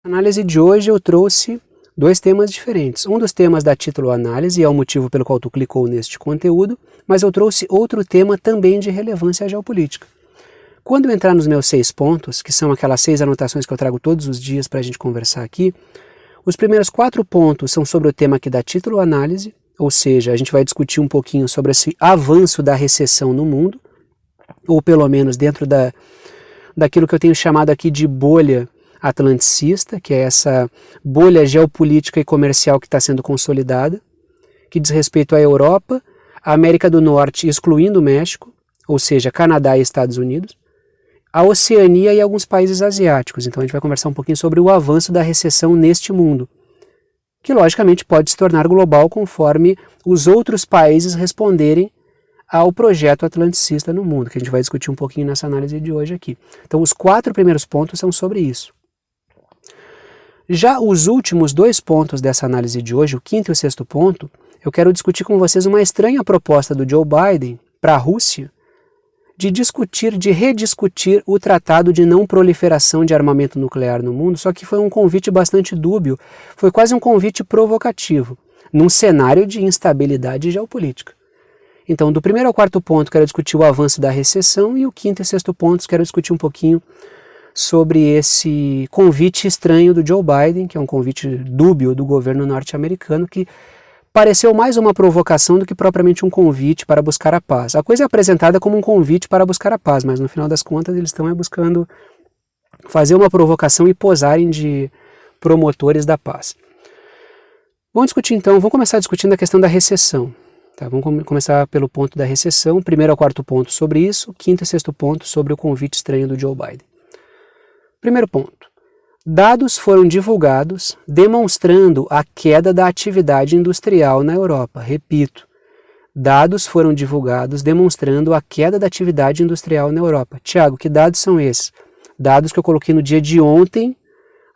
Na análise de hoje eu trouxe dois temas diferentes. Um dos temas dá título à análise e é o motivo pelo qual tu clicou neste conteúdo, mas eu trouxe outro tema também de relevância geopolítica. Quando eu entrar nos meus 6 pontos, que são aquelas 6 anotações que eu trago todos os dias para a gente conversar aqui, os primeiros 4 pontos são sobre o tema que dá título à análise, ou seja, a gente vai discutir um pouquinho sobre esse avanço da recessão no mundo, ou pelo menos dentro daquilo que eu tenho chamado aqui de bolha atlanticista, que é essa bolha geopolítica e comercial que está sendo consolidada, que diz respeito à Europa, à América do Norte, excluindo o México, ou seja, Canadá e Estados Unidos, a Oceania e alguns países asiáticos. Então a gente vai conversar um pouquinho sobre o avanço da recessão neste mundo, que logicamente pode se tornar global conforme os outros países responderem ao projeto atlanticista no mundo, que a gente vai discutir um pouquinho nessa análise de hoje aqui. Então os 4 primeiros pontos são sobre isso. Já os últimos 2 pontos dessa análise de hoje, o 5º e o 6º ponto, eu quero discutir com vocês uma estranha proposta do Joe Biden para a Rússia de rediscutir o Tratado de Não Proliferação de Armamento Nuclear no mundo, só que foi um convite bastante dúbio, foi quase um convite provocativo, num cenário de instabilidade geopolítica. Então, do 1º ao 4º ponto, quero discutir o avanço da recessão e o 5º e 6º pontos, quero discutir um pouquinho sobre esse convite estranho do Joe Biden, que é um convite dúbio do governo norte-americano, que pareceu mais uma provocação do que propriamente um convite para buscar a paz. A coisa é apresentada como um convite para buscar a paz, mas no final das contas eles estão buscando fazer uma provocação e posarem de promotores da paz. Vamos começar discutindo a questão da recessão. Tá, vamos começar pelo ponto da recessão, 1º ao 4º ponto sobre isso, 5º e 6º ponto sobre o convite estranho do Joe Biden. Primeiro ponto, dados foram divulgados demonstrando a queda da atividade industrial na Europa. Repito, dados foram divulgados demonstrando a queda da atividade industrial na Europa. Tiago, que dados são esses? Dados que eu coloquei no dia de ontem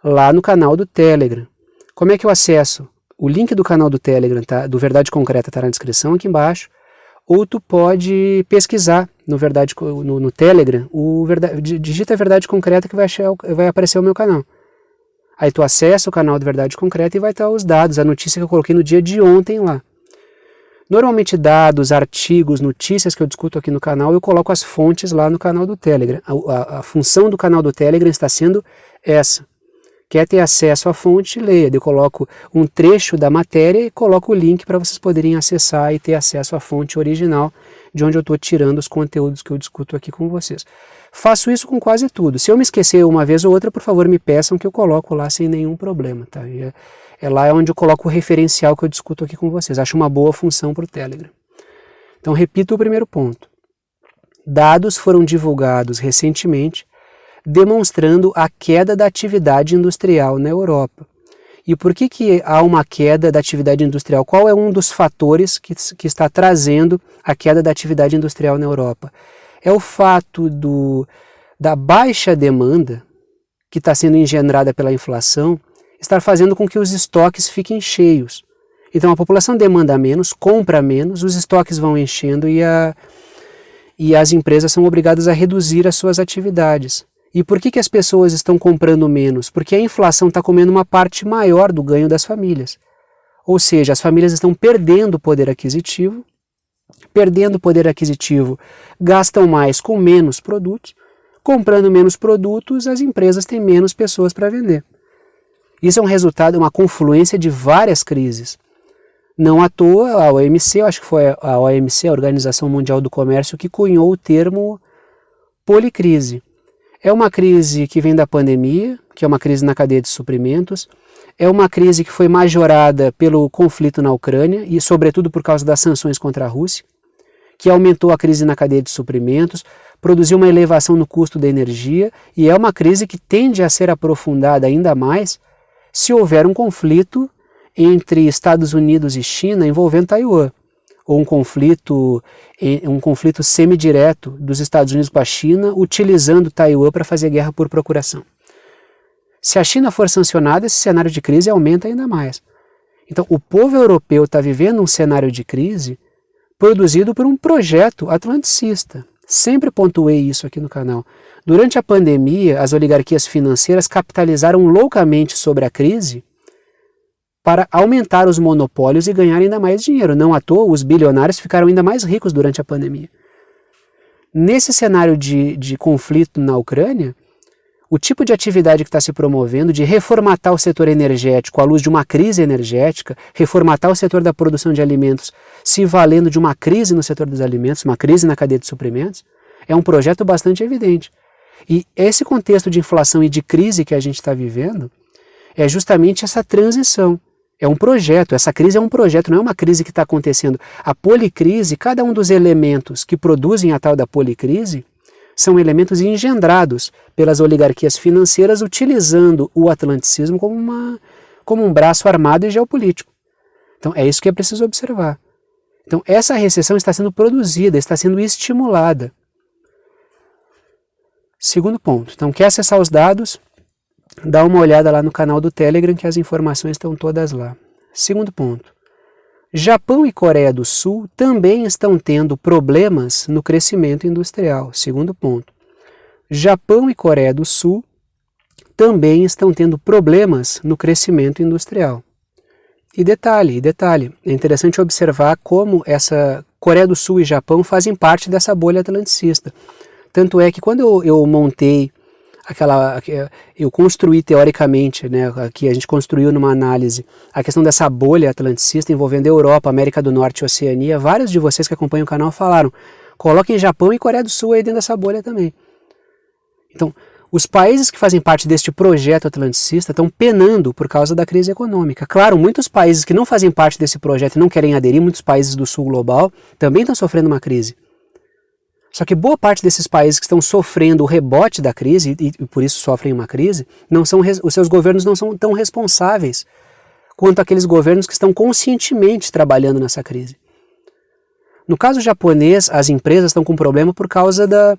lá no canal do Telegram. Como é que eu acesso? O link do canal do Telegram, do Verdade Concreta, está na descrição aqui embaixo, ou tu pode pesquisar no Telegram, digita Verdade Concreta que vai aparecer o meu canal. Aí tu acessa o canal do Verdade Concreta e vai estar os dados, a notícia que eu coloquei no dia de ontem lá. Normalmente dados, artigos, notícias que eu discuto aqui no canal, eu coloco as fontes lá no canal do Telegram. A função do canal do Telegram está sendo essa. Quer ter acesso à fonte, leia. Eu coloco um trecho da matéria e coloco o link para vocês poderem acessar e ter acesso à fonte original de onde eu estou tirando os conteúdos que eu discuto aqui com vocês. Faço isso com quase tudo. Se eu me esquecer uma vez ou outra, por favor me peçam que eu coloco lá sem nenhum problema. Tá? É lá onde eu coloco o referencial que eu discuto aqui com vocês. Acho uma boa função para o Telegram. Então repito o primeiro ponto. Dados foram divulgados recentemente demonstrando a queda da atividade industrial na Europa. E por que há uma queda da atividade industrial? Qual é um dos fatores que está trazendo a queda da atividade industrial na Europa? É o fato da baixa demanda, que está sendo engendrada pela inflação, estar fazendo com que os estoques fiquem cheios. Então a população demanda menos, compra menos, os estoques vão enchendo e as empresas são obrigadas a reduzir as suas atividades. E por que as pessoas estão comprando menos? Porque a inflação está comendo uma parte maior do ganho das famílias. Ou seja, as famílias estão perdendo poder aquisitivo, gastam mais com menos produtos, comprando menos produtos, as empresas têm menos pessoas para vender. Isso é um resultado, uma confluência de várias crises. Não à toa, a OMC, eu acho que foi a OMC, a Organização Mundial do Comércio, que cunhou o termo policrise. É uma crise que vem da pandemia, que é uma crise na cadeia de suprimentos, é uma crise que foi majorada pelo conflito na Ucrânia e, sobretudo, por causa das sanções contra a Rússia, que aumentou a crise na cadeia de suprimentos, produziu uma elevação no custo da energia e é uma crise que tende a ser aprofundada ainda mais se houver um conflito entre Estados Unidos e China envolvendo Taiwan, ou um conflito semidireto dos Estados Unidos com a China, utilizando Taiwan para fazer guerra por procuração. Se a China for sancionada, esse cenário de crise aumenta ainda mais. Então, o povo europeu está vivendo um cenário de crise produzido por um projeto atlanticista. Sempre pontuei isso aqui no canal. Durante a pandemia, as oligarquias financeiras capitalizaram loucamente sobre a crise para aumentar os monopólios e ganhar ainda mais dinheiro. Não à toa, os bilionários ficaram ainda mais ricos durante a pandemia. Nesse cenário de conflito na Ucrânia, o tipo de atividade que está se promovendo de reformatar o setor energético à luz de uma crise energética, reformatar o setor da produção de alimentos se valendo de uma crise no setor dos alimentos, uma crise na cadeia de suprimentos, é um projeto bastante evidente. E esse contexto de inflação e de crise que a gente está vivendo é justamente essa transição. É um projeto, essa crise é um projeto, não é uma crise que está acontecendo. A policrise, cada um dos elementos que produzem a tal da policrise, são elementos engendrados pelas oligarquias financeiras utilizando o atlanticismo como um braço armado e geopolítico. Então é isso que é preciso observar. Então essa recessão está sendo produzida, está sendo estimulada. Segundo ponto, então quer acessar os dados? Dá uma olhada lá no canal do Telegram que as informações estão todas lá. Segundo ponto, Japão e Coreia do Sul também estão tendo problemas no crescimento industrial. Segundo ponto, Japão e Coreia do Sul também estão tendo problemas no crescimento industrial. E detalhe, é interessante observar como essa Coreia do Sul e Japão fazem parte dessa bolha atlanticista. Tanto é que quando eu montei eu construí teoricamente, né, aqui a gente construiu numa análise a questão dessa bolha atlanticista envolvendo a Europa, América do Norte e Oceania, vários de vocês que acompanham o canal falaram, coloquem Japão e Coreia do Sul aí dentro dessa bolha também. Então, os países que fazem parte deste projeto atlanticista estão penando por causa da crise econômica. Claro, muitos países que não fazem parte desse projeto e não querem aderir, muitos países do sul global, também estão sofrendo uma crise. Só que boa parte desses países que estão sofrendo o rebote da crise, e por isso sofrem uma crise, os seus governos não são tão responsáveis quanto aqueles governos que estão conscientemente trabalhando nessa crise. No caso japonês, as empresas estão com problema por causa da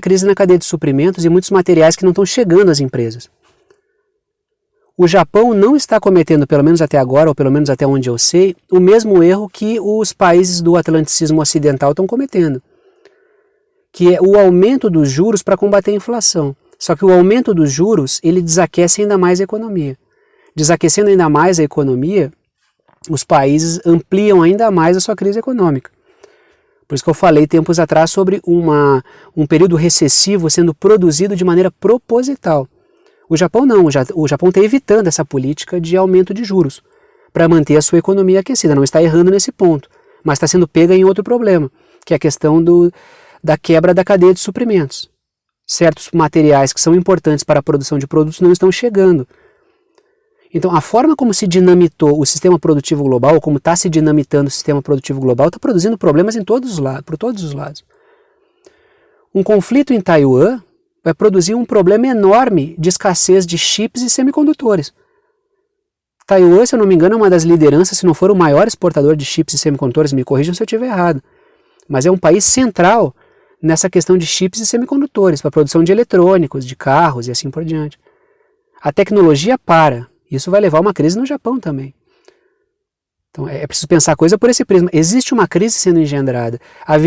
crise na cadeia de suprimentos e muitos materiais que não estão chegando às empresas. O Japão não está cometendo, pelo menos até agora, ou pelo menos até onde eu sei, o mesmo erro que os países do atlanticismo ocidental estão cometendo, que é o aumento dos juros para combater a inflação. Só que o aumento dos juros, ele desaquece ainda mais a economia. Desaquecendo ainda mais a economia, os países ampliam ainda mais a sua crise econômica. Por isso que eu falei tempos atrás sobre um período recessivo sendo produzido de maneira proposital. O Japão não, o Japão está evitando essa política de aumento de juros para manter a sua economia aquecida. Não está errando nesse ponto, mas está sendo pega em outro problema, que é a questão da quebra da cadeia de suprimentos. Certos materiais que são importantes para a produção de produtos não estão chegando. Então, a forma como se dinamitou o sistema produtivo global, ou como está se dinamitando o sistema produtivo global, está produzindo problemas por todos os lados. Um conflito em Taiwan vai produzir um problema enorme de escassez de chips e semicondutores. Taiwan, se eu não me engano, é uma das lideranças, se não for o maior exportador de chips e semicondutores, me corrijam se eu estiver errado, mas é um país central nessa questão de chips e semicondutores, para a produção de eletrônicos, de carros e assim por diante. A tecnologia para. Isso vai levar a uma crise no Japão também. Então é preciso pensar a coisa por esse prisma. Existe uma crise sendo engendrada. A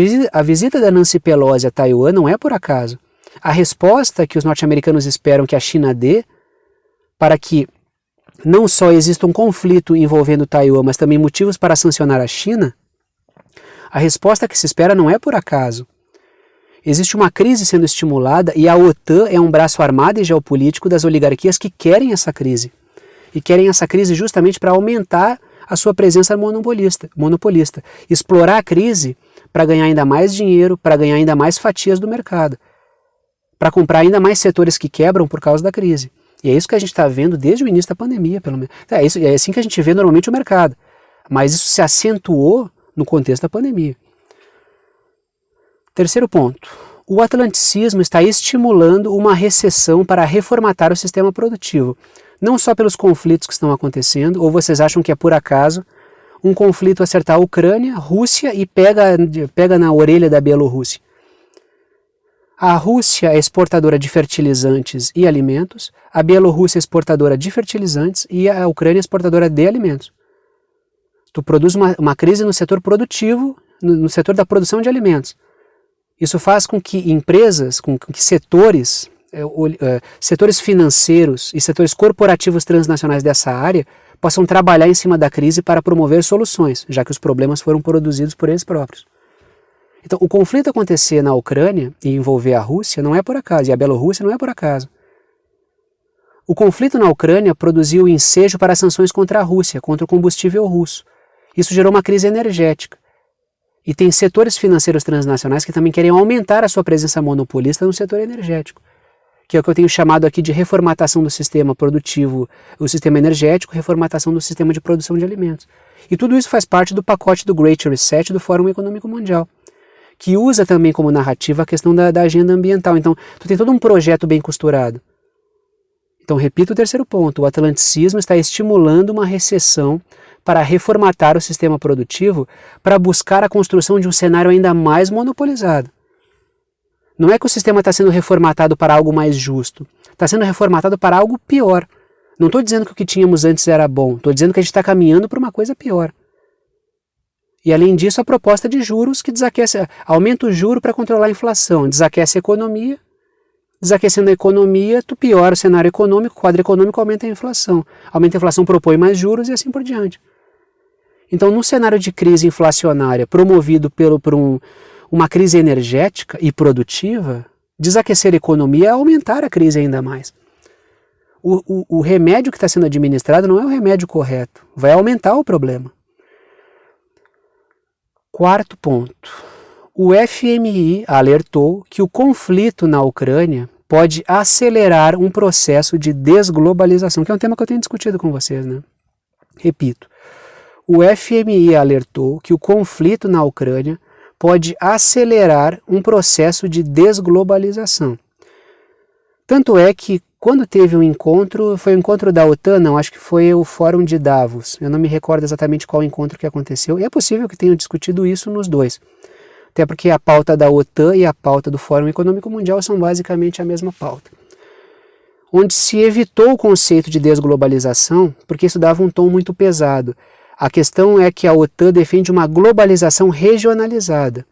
visita da Nancy Pelosi a Taiwan não é por acaso. A resposta que os norte-americanos esperam que a China dê para que não só exista um conflito envolvendo Taiwan, mas também motivos para sancionar a China, a resposta que se espera não é por acaso. Existe uma crise sendo estimulada e a OTAN é um braço armado e geopolítico das oligarquias que querem essa crise. E querem essa crise justamente para aumentar a sua presença monopolista. Explorar a crise para ganhar ainda mais dinheiro, para ganhar ainda mais fatias do mercado. Para comprar ainda mais setores que quebram por causa da crise. E é isso que a gente está vendo desde o início da pandemia, pelo menos. É assim que a gente vê normalmente o mercado. Mas isso se acentuou no contexto da pandemia. Terceiro ponto. O atlanticismo está estimulando uma recessão para reformatar o sistema produtivo. Não só pelos conflitos que estão acontecendo, ou vocês acham que é por acaso um conflito acertar a Ucrânia, Rússia e pega na orelha da Bielorrússia. A Rússia é exportadora de fertilizantes e alimentos, a Bielorrússia é exportadora de fertilizantes e a Ucrânia é exportadora de alimentos. Tu produz uma crise no setor produtivo, no setor da produção de alimentos. Isso faz com que empresas, com que setores financeiros e setores corporativos transnacionais dessa área possam trabalhar em cima da crise para promover soluções, já que os problemas foram produzidos por eles próprios. Então, o conflito acontecer na Ucrânia e envolver a Rússia não é por acaso, e a Bielorrússia não é por acaso. O conflito na Ucrânia produziu o ensejo para as sanções contra a Rússia, contra o combustível russo. Isso gerou uma crise energética. E tem setores financeiros transnacionais que também querem aumentar a sua presença monopolista no setor energético, que é o que eu tenho chamado aqui de reformatação do sistema produtivo, o sistema energético, reformatação do sistema de produção de alimentos. E tudo isso faz parte do pacote do Great Reset do Fórum Econômico Mundial, que usa também como narrativa a questão da agenda ambiental. Então, tu tem todo um projeto bem costurado. Então, repito o terceiro ponto, o atlanticismo está estimulando uma recessão para reformatar o sistema produtivo para buscar a construção de um cenário ainda mais monopolizado. Não é que o sistema está sendo reformatado para algo mais justo, está sendo reformatado para algo pior. Não estou dizendo que o que tínhamos antes era bom, estou dizendo que a gente está caminhando para uma coisa pior. E além disso, a proposta de juros que aumenta o juro para controlar a inflação, desaquece a economia. Desaquecendo a economia, tu piora o cenário econômico, o quadro econômico aumenta a inflação. Aumenta a inflação, propõe mais juros e assim por diante. Então, num cenário de crise inflacionária promovido por uma crise energética e produtiva, desaquecer a economia é aumentar a crise ainda mais. O remédio que está sendo administrado não é o remédio correto, vai aumentar o problema. Quarto ponto. O FMI alertou que o conflito na Ucrânia pode acelerar um processo de desglobalização, que é um tema que eu tenho discutido com vocês, né? Repito, o FMI alertou que o conflito na Ucrânia pode acelerar um processo de desglobalização. Tanto é que quando teve um encontro, foi o encontro da OTAN, não, acho que foi o Fórum de Davos, eu não me recordo exatamente qual encontro que aconteceu, e é possível que tenham discutido isso nos dois. Até porque a pauta da OTAN e a pauta do Fórum Econômico Mundial são basicamente a mesma pauta. Onde se evitou o conceito de desglobalização, porque isso dava um tom muito pesado. A questão é que a OTAN defende uma globalização regionalizada.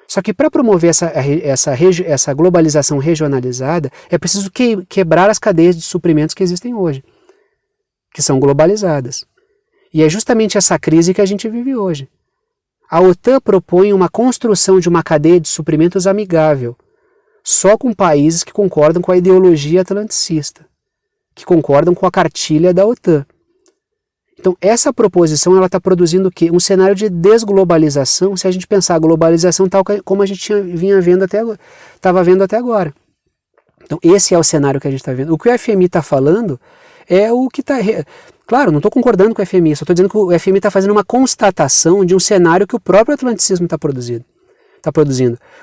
Só que para promover essa globalização regionalizada, é preciso quebrar as cadeias de suprimentos que existem hoje, que são globalizadas. E é justamente essa crise que a gente vive hoje. A OTAN propõe uma construção de uma cadeia de suprimentos amigável, só com países que concordam com a ideologia atlanticista, que concordam com a cartilha da OTAN. Então, essa proposição está produzindo o quê? Um cenário de desglobalização, se a gente pensar a globalização tal como a gente estava vendo até agora. Então, esse é o cenário que a gente está vendo. O que o FMI está falando é o que está... Claro, não estou concordando com o FMI, só estou dizendo que o FMI está fazendo uma constatação de um cenário que o próprio atlanticismo está produzindo.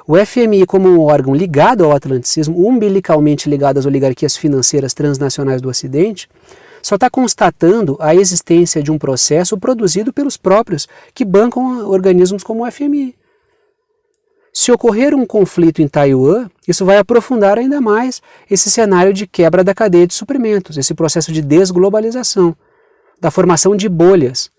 O FMI, como um órgão ligado ao atlanticismo, umbilicalmente ligado às oligarquias financeiras transnacionais do Ocidente, só está constatando a existência de um processo produzido pelos próprios que bancam organismos como o FMI. Se ocorrer um conflito em Taiwan, isso vai aprofundar ainda mais esse cenário de quebra da cadeia de suprimentos, esse processo de desglobalização, da formação de bolhas.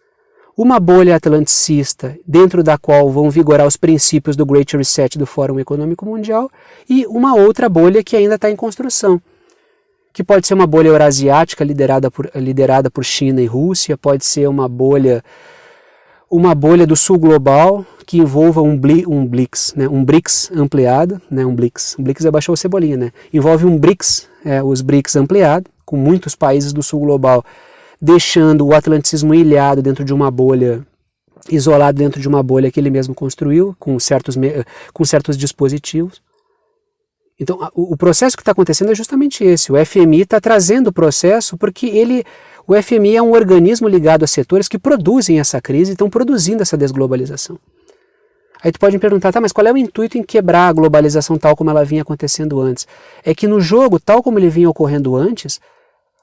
Uma bolha atlanticista, dentro da qual vão vigorar os princípios do Great Reset do Fórum Econômico Mundial, e uma outra bolha que ainda está em construção, que pode ser uma bolha eurasiática liderada por China e Rússia, pode ser uma bolha do sul global que envolva um BRICS, né, um BRICS ampliado, né, um BRICS abaixou a cebolinha, né, envolve um BRICS, os BRICS ampliado, com muitos países do sul global, deixando o atlanticismo ilhado dentro de uma bolha, isolado dentro de uma bolha que ele mesmo construiu, com certos dispositivos. Então, o processo que está acontecendo é justamente esse. O FMI está trazendo o processo porque o FMI é um organismo ligado a setores que produzem essa crise e estão produzindo essa desglobalização. Aí tu pode me perguntar, tá, mas qual é o intuito em quebrar a globalização tal como ela vinha acontecendo antes? É que no jogo, tal como ele vinha ocorrendo antes,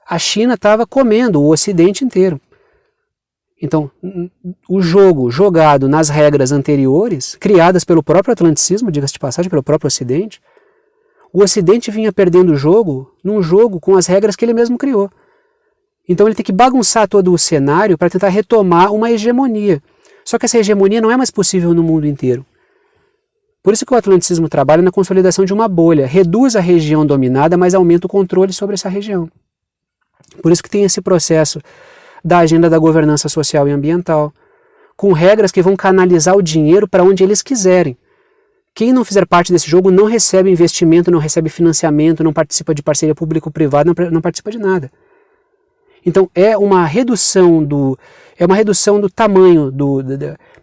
a China estava comendo o Ocidente inteiro. Então, o jogo jogado nas regras anteriores, criadas pelo próprio atlanticismo, diga-se de passagem, pelo próprio Ocidente, o Ocidente vinha perdendo o jogo num jogo com as regras que ele mesmo criou. Então ele tem que bagunçar todo o cenário para tentar retomar uma hegemonia. Só que essa hegemonia não é mais possível no mundo inteiro. Por isso que o atlanticismo trabalha na consolidação de uma bolha, reduz a região dominada, mas aumenta o controle sobre essa região. Por isso que tem esse processo da agenda da governança social e ambiental, com regras que vão canalizar o dinheiro para onde eles quiserem. Quem não fizer parte desse jogo não recebe investimento, não recebe financiamento, não participa de parceria público-privada, não participa de nada. Então é uma redução do tamanho,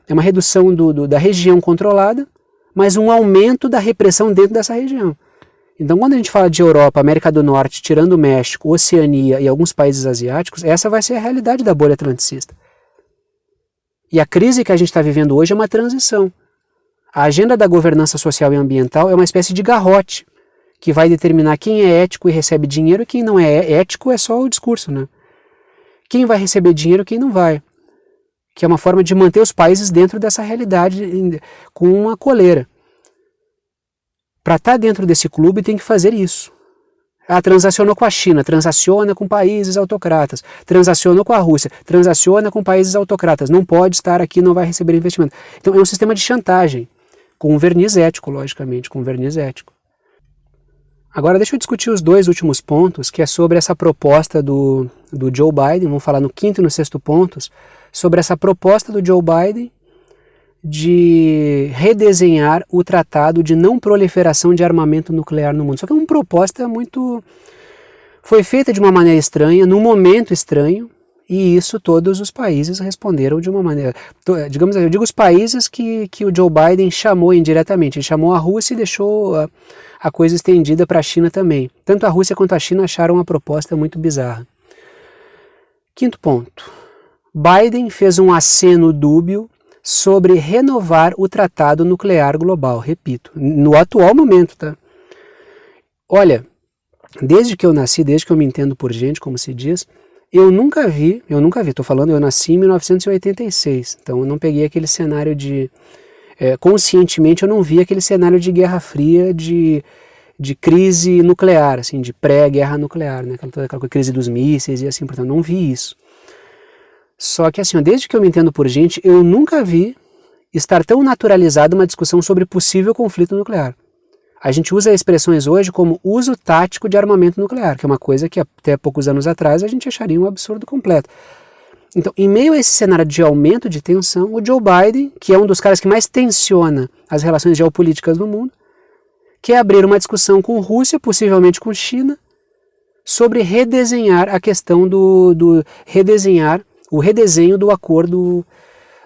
é uma redução da região controlada, mas um aumento da repressão dentro dessa região. Então quando a gente fala de Europa, América do Norte, tirando o México, Oceania e alguns países asiáticos, essa vai ser a realidade da bolha atlanticista. E a crise que a gente está vivendo hoje é uma transição. A agenda da governança social e ambiental é uma espécie de garrote, que vai determinar quem é ético e recebe dinheiro e quem não é ético é só o discurso, né? Quem vai receber dinheiro e quem não vai. Que é uma forma de manter os países dentro dessa realidade com uma coleira. Para estar dentro desse clube tem que fazer isso. Transacionou com a China, transaciona com países autocratas, transacionou com a Rússia, transaciona com países autocratas, não pode estar aqui, não vai receber investimento. Então é um sistema de chantagem, com um verniz ético, logicamente, com um verniz ético. Agora deixa eu discutir os dois últimos pontos, que é sobre essa proposta do Joe Biden, vamos falar no quinto e no sexto pontos, sobre essa proposta do Joe Biden de redesenhar o tratado de não proliferação de armamento nuclear no mundo. Só que é uma proposta muito... foi feita de uma maneira estranha, num momento estranho, e isso todos os países responderam de uma maneira... Digamos, eu digo os países que o Joe Biden chamou indiretamente. Ele chamou a Rússia e deixou a coisa estendida para a China também. Tanto a Rússia quanto a China acharam uma proposta muito bizarra. Quinto ponto. Biden fez um aceno dúbio sobre renovar o Tratado Nuclear Global, repito, no atual momento, tá? Olha, desde que eu nasci, desde que eu me entendo por gente, como se diz, eu nunca vi, tô falando, eu nasci em 1986, então eu não peguei aquele cenário de, conscientemente eu não vi aquele cenário de Guerra Fria, de crise nuclear, assim, de pré-guerra nuclear, né? Aquela crise dos mísseis e assim, portanto, não vi isso. Só que assim, desde que eu me entendo por gente, eu nunca vi estar tão naturalizada uma discussão sobre possível conflito nuclear. A gente usa expressões hoje como uso tático de armamento nuclear, que é uma coisa que até poucos anos atrás a gente acharia um absurdo completo. Então, em meio a esse cenário de aumento de tensão, o Joe Biden, que é um dos caras que mais tensiona as relações geopolíticas no mundo, quer abrir uma discussão com Rússia, possivelmente com China, sobre redesenhar a questão o redesenho do acordo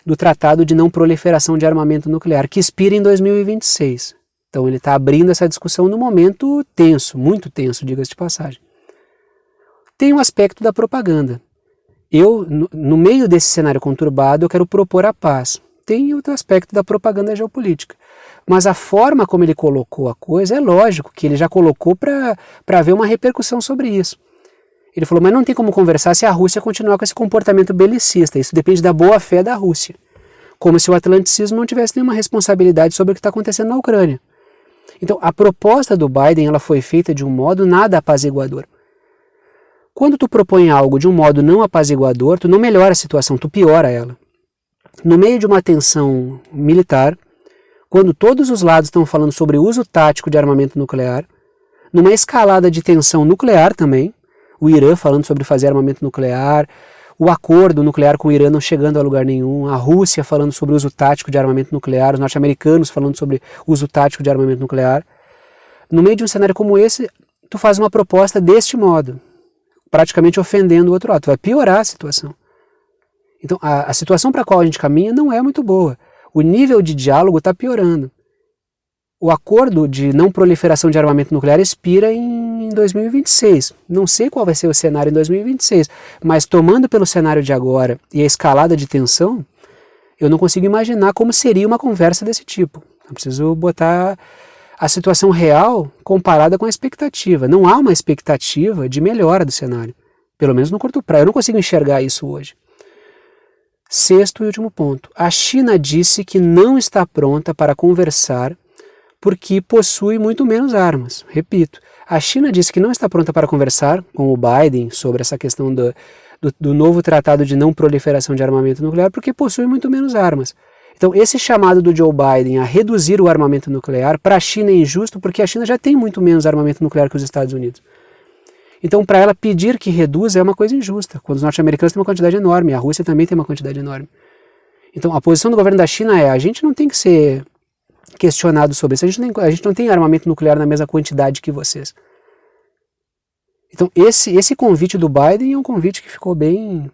do Tratado de Não Proliferação de Armamento Nuclear, que expira em 2026. Então ele está abrindo essa discussão num momento tenso, muito tenso, diga-se de passagem. Tem um aspecto da propaganda. Eu, no meio desse cenário conturbado, eu quero propor a paz. Tem outro aspecto da propaganda geopolítica. Mas a forma como ele colocou a coisa, é lógico que ele já colocou para haver uma repercussão sobre isso. Ele falou, mas não tem como conversar se a Rússia continuar com esse comportamento belicista. Isso depende da boa-fé da Rússia. Como se o atlanticismo não tivesse nenhuma responsabilidade sobre o que está acontecendo na Ucrânia. Então, a proposta do Biden ela foi feita de um modo nada apaziguador. Quando tu propõe algo de um modo não apaziguador, tu não melhora a situação, tu piora ela. No meio de uma tensão militar, quando todos os lados estão falando sobre o uso tático de armamento nuclear, numa escalada de tensão nuclear também, o Irã falando sobre fazer armamento nuclear, o acordo nuclear com o Irã não chegando a lugar nenhum, a Rússia falando sobre o uso tático de armamento nuclear, os norte-americanos falando sobre o uso tático de armamento nuclear. No meio de um cenário como esse, tu faz uma proposta deste modo, praticamente ofendendo o outro lado, tu vai piorar a situação. Então a situação para a qual a gente caminha não é muito boa, o nível de diálogo está piorando. O acordo de não proliferação de armamento nuclear expira em 2026. Não sei qual vai ser o cenário em 2026, mas tomando pelo cenário de agora e a escalada de tensão, eu não consigo imaginar como seria uma conversa desse tipo. Eu preciso botar a situação real comparada com a expectativa. Não há uma expectativa de melhora do cenário, pelo menos no curto prazo. Eu não consigo enxergar isso hoje. Sexto e último ponto. A China disse que não está pronta para conversar porque possui muito menos armas. Repito, a China disse que não está pronta para conversar com o Biden sobre essa questão do novo tratado de não proliferação de armamento nuclear porque possui muito menos armas. Então esse chamado do Joe Biden a reduzir o armamento nuclear para a China é injusto porque a China já tem muito menos armamento nuclear que os Estados Unidos. Então para ela pedir que reduza é uma coisa injusta, quando os norte-americanos têm uma quantidade enorme, a Rússia também tem uma quantidade enorme. Então a posição do governo da China é: a gente não tem que ser questionado sobre isso, a gente não tem armamento nuclear na mesma quantidade que vocês. Então esse convite do Biden é um convite que ficou bem...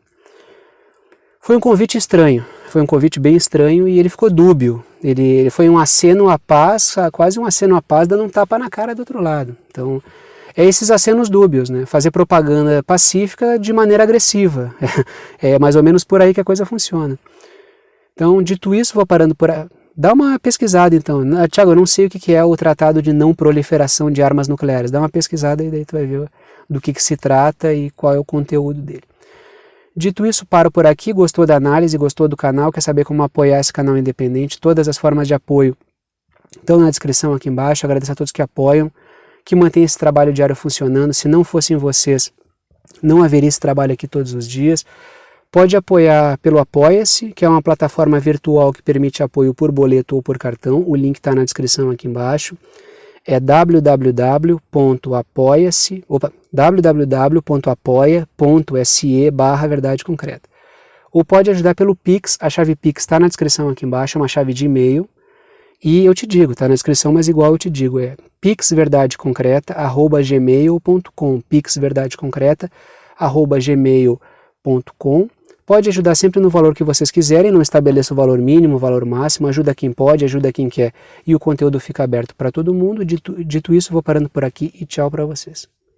Foi um convite estranho, foi um convite bem estranho e ele ficou dúbio. Ele foi um aceno à paz, quase um aceno à paz, dando um tapa na cara do outro lado. Então, é esses acenos dúbios, né? Fazer propaganda pacífica de maneira agressiva. É mais ou menos por aí que a coisa funciona. Então, dito isso, vou parando por aí. Dá uma pesquisada então. Tiago, eu não sei o que é o Tratado de Não Proliferação de Armas Nucleares. Dá uma pesquisada e daí tu vai ver do que se trata e qual é o conteúdo dele. Dito isso, paro por aqui. Gostou da análise, gostou do canal, quer saber como apoiar esse canal independente? Todas as formas de apoio estão na descrição aqui embaixo. Agradeço a todos que apoiam, que mantêm esse trabalho diário funcionando. Se não fossem vocês, não haveria esse trabalho aqui todos os dias. Pode apoiar pelo Apoia-se, que é uma plataforma virtual que permite apoio por boleto ou por cartão. O link está na descrição aqui embaixo. É www.apoia.se/verdade concreta. Ou pode ajudar pelo Pix, a chave Pix está na descrição aqui embaixo, é uma chave de e-mail. E eu te digo, está na descrição, mas igual eu te digo, é pixverdadeconcreta@gmail.com, pixverdadeconcreta@gmail.com. Pode ajudar sempre no valor que vocês quiserem, não estabeleça o valor mínimo, o valor máximo, ajuda quem pode, ajuda quem quer e o conteúdo fica aberto para todo mundo. Dito isso, vou parando por aqui e tchau para vocês.